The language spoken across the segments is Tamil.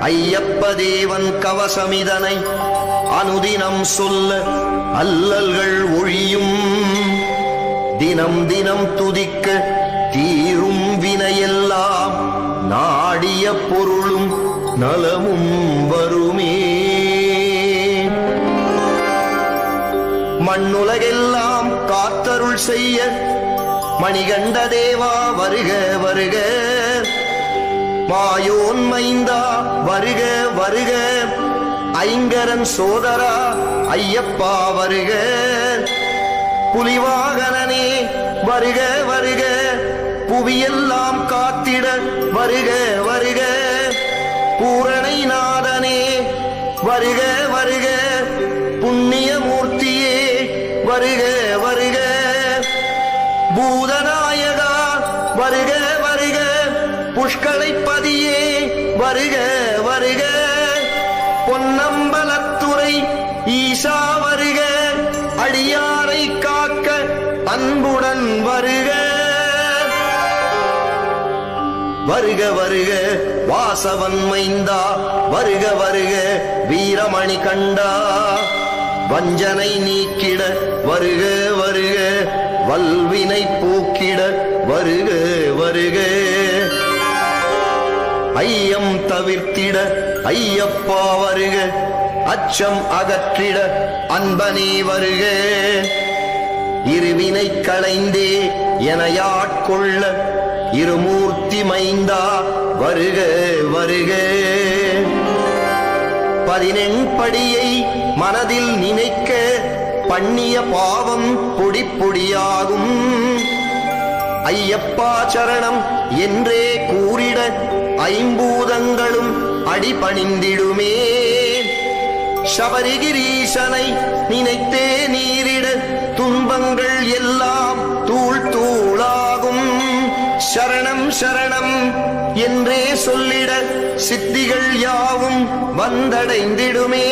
ஐயப்ப தேவன் கவசமிதனை அனுதினம் சொல்ல அல்லல்கள் ஒழியும். தினம் தினம் துதிக்க தீரும் வினையெல்லாம் நாடிய பொருளும் நலமும் வருமே. மண்ணுலகெல்லாம் காத்தருள் செய்ய மணிகண்ட தேவா வருக வருக. மாயோன் மைந்தா வருக வருக. ஐங்கரன் சோதரா ஐயப்பா வருக. புலிவாகனனே வருக வருக. புவியெல்லாம் காத்திட வருக வருக. பூரணை நாதனே வருக வருக. புண்ணியமூர்த்தியே வருக வருக. பூதநாயகா வருக வருக. புஷ்களைப்பதியே வருக வருக. பொன்னம்பலத்துறை ஈசா வருக. அடியாரை காக்க அன்புடன் வருக வருக வருக. வாசவன் மைந்தா வருக வருக. வீரமணி கண்டா வஞ்சனை நீக்கிட வருக வருக. வல்வினை போக்கிட வருக வருக. ஐயம் தவிர்த்திட ஐயப்பா வருக. அச்சம் அகற்றிட அன்பனே வருக. இருவினை களைந்தே எனையாட்கொள்ள இருமூர்த்தி மைந்தா வருக வருக. 18 படியை மனதில் நினைக்க பண்ணிய பாவம் பொடி பொடியாகும். ஐயப்பா சரணம் என்றே கூறிட ஐம்பூதங்களும் அடிபணிந்திடுமே. சபரிகிரீசனை நினைத்தே நீரிட துன்பங்கள் எல்லாம் தூள் தூளாகும். சரணம் சரணம் என்றே சொல்லிட சித்திகள் யாவும் வந்தடைந்திடுமே.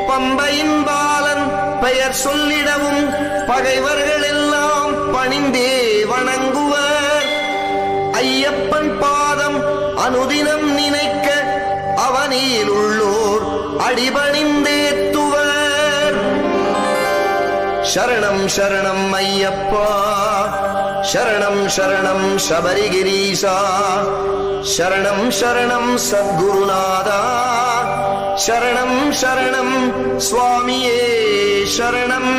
பம்பையின் பாலன் பெயர் சொல்லிடவும் பகைவர்கள் எல்லாம் பணிந்தே வணங்குவர். ஐயப்பன் பாதம் அனுதினம் நினைக்க அவனில் உள்ளோர் அடிபணிந்தேத்துவர். சரணம் சரணம் ஐயப்பா. சரணம் சரணம் சபரிகிரீசா. சரணம் சரணம் சத்குருநாதா. சரணம் சரணம் சுவாமியே சரணம்.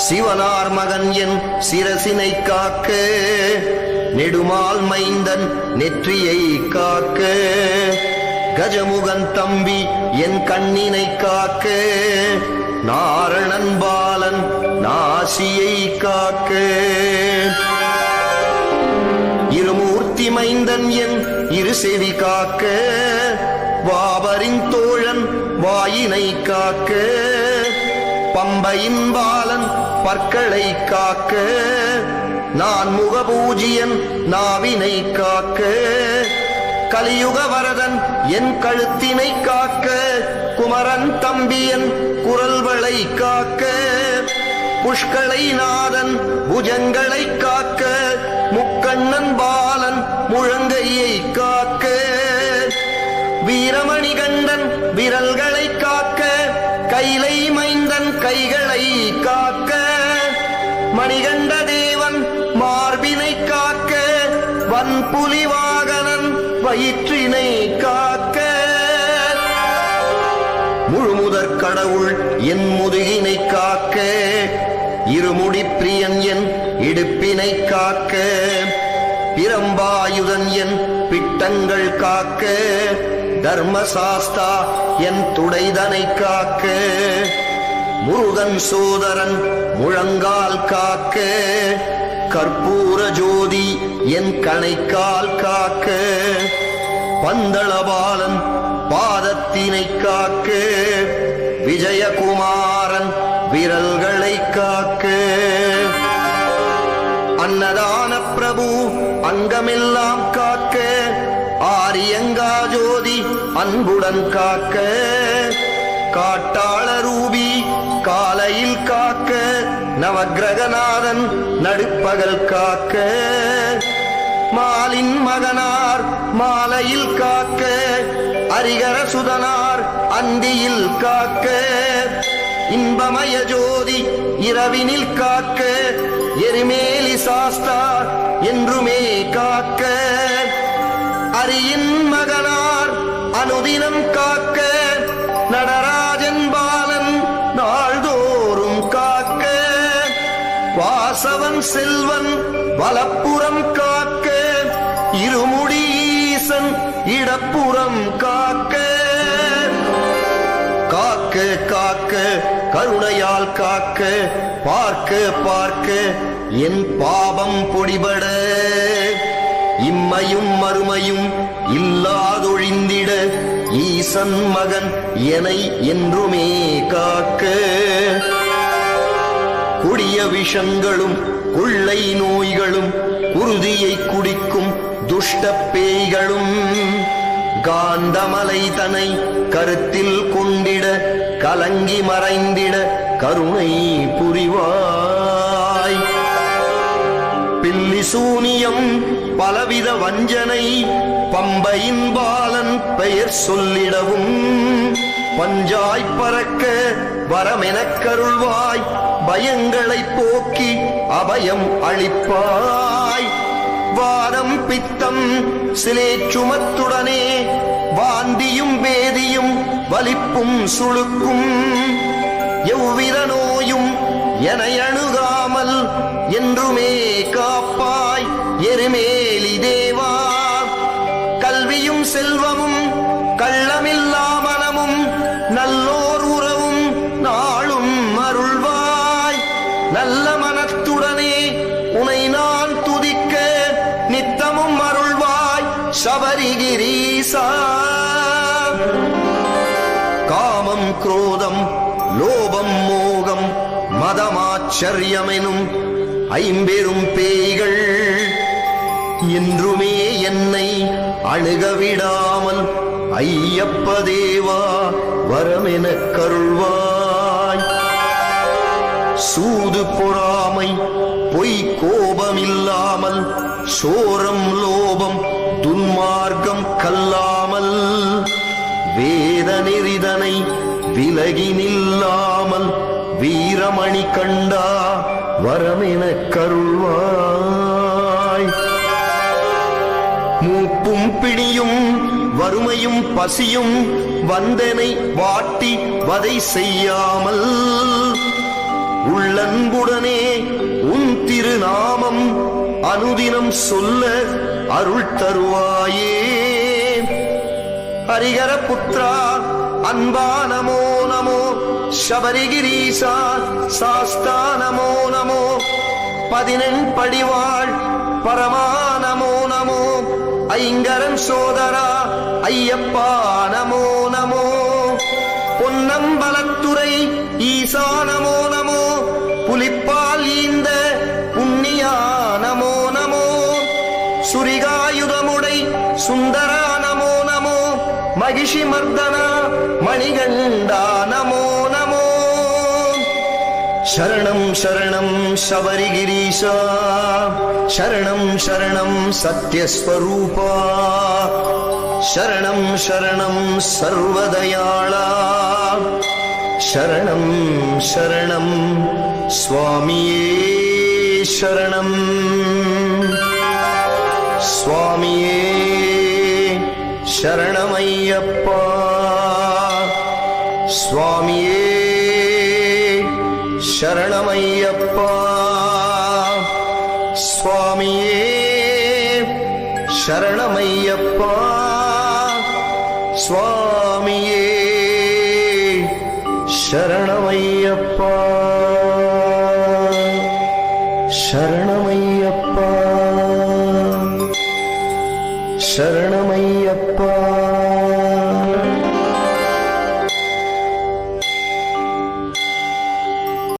சிவனார் மகன் என் சிரசினை காக்க நெடுமால் மைந்தன் நெற்றியை காக்க. கஜமுகன் தம்பி என் கண்ணினை காக்க. நாரணன் பாலன் நாசியை காக்க. இருமூர்த்தி மைந்தன் என் இரு செவி காக்க. வாபரின் தோழன் வாயினை காக்க. பம்பையின் பாலன் பற்களை காக்க. நான் முகபூஜியன் நாவினை காக்க. கலியுக வரதன் என் கழுத்தினை காக்க. குமரன் தம்பியன் குரல்களை காக்க. புஷ்களை நாதன் புஜங்களை காக்க. முக்கண்ணன் பாலன் முழங்கையை காக்க. வீரமணி கண்டன் விரல்களை காக்க. கைலை மைந்தன் கைகளை காக்க. மணிகண்ட தேவன் மார்பினை காக்க. வன்புலி வாகனன் வயிற்றினை காக்க. முழுமுதற் கடவுள் என் முதுகினை காக்க. இருமுடி பிரியன் என் இடுப்பினை காக்க. பிரம்பாயுதன் என் பிட்டங்கள் காக்க. தர்மசாஸ்தா என் துடைதனை காக்க. முருகன் சோதரன் முழங்கால் காக்க. கற்பூர ஜோதி என் கணைக்கால் காக்க. பந்தளபாலன் பாதத்தினை காக்க. விஜயகுமாரன் விரல்களை காக்க. அன்னதான பிரபு அங்கமெல்லாம் காக்க. ஆரியங்கா ஜோதி அன்புடன் காக்க. காட்டாள ரூபி காலையில் காக்க. நவக்கிரகநாதன் நடுப்பகல் காக்க. மாலின் மகனார் மாலையில் காக்க அரிகர சுதனார் அந்தியில் காக்க இன்பமய ஜோதி இரவினில் காக்க எரிமேலி சாஸ்தா என்றுமே காக்க அரியின் மகனார் அனுதினம் காக்க நடராஜன் பாலன் நாள்தோறும் காக்க வாசவன் செல்வன் வலப்புறம் காக்க இருமுடி ஈசன் இடப்புறம் காக்க காக்க காக்க கருணையால் காக்க பார்க்க பார்க்க என் பாவம் பொடிபட இம்மையும் மறுமையும் இல்லாதொழிந்திட ஈசன் மகன் எனை என்றுமே காக்க கொடிய விஷங்களும் கொள்ளை நோய்களும் குருதியை குடிக்கும் துஷ்ட பேய்களும் காந்தமலை தனை கருத்தில் கொண்டிட கலங்கி மறைந்திட கருணை புரிவாய் பில்லி சூனியம் பலவித வஞ்சனை பம்பையின் பாலன் பெயர் சொல்லிடவும் பஞ்சாய் பறக்க வரமெனக் கருள்வாய் பயங்களை போக்கி அபயம் அளிப்பாய் வாரம் பித்தம் சிலேச்சுமத்துடனே வாந்தியும் வேதியும் வலிப்பும் சுளுக்கும் எவ்வித நோயும் என அணுகாமல் என்றுமே காப்பாய் எருமேலி தேவா கல்வியும் செல்வமும் கள்ளமில்லா மனமும் நல்லோர் உறவும் நாளும் அருள்வாய் நல்ல மனத்துடனே உனை நான் துதிக்க நித்தமும் அருள்வாய் சபரிகிரீசா காமம் குரோதம் லோபம் மோகம் மதமாச்சரியமெனும் ஐம்பெரும் பேய்கள் என்றுமே என்னை அணுகவிடாமல் ஐயப்ப தேவா வரமெனக் கருள்வாய் சூது பொறாமை பொய் கோபமில்லாமல் சோரம் லோபம் துன்மார்க்கம் கல்லாமல் வேத நெறிதனை விலகி நில்லாமல் வீரமணி கண்டா வரமெனக் கருள்வாய் மூப்பும் பிடியும் வறுமையும் பசியும் வந்தனை வாட்டி வதை செய்யாமல் உள்ளன்புடனே உன் திருநாமம் அனுதினம் சொல்ல அருள் தருவாயே ஹரிஹர புத்ரா அன்பா நமோ நமோ சபரிகிரீசா சாஸ்தா நமோ நமோ 18 படிவாள் பரமா நமோ நமோ ஐங்கரன் சோதரா ஐயப்பா நமோ நமோ பொன்னம்பலத்துறை ஈசா நமோ நமோ புலிப்பால் ஈந்த புண்ணியா நமோ நமோ சுரிகாயுதமுடை சுந்தரா நமோ நமோ மகிஷி மர்தனா மணிகண்டா நமோ நமோ சரணம் சரணம் சபரிகிரீசா சரணம் சரணம் சத்யஸ்வரூபா சரணம் சரணம் சர்வதயாளா சரணம் சரணம் சுவாமியே சரணம் சுவாமியே சரணமையப்பா சுவாமியே சரணமையப்பா சுவாமியே சரணமையப்பா சுவாமியே சரணமையப்பா சரணமையப்பா சரணமையப்பா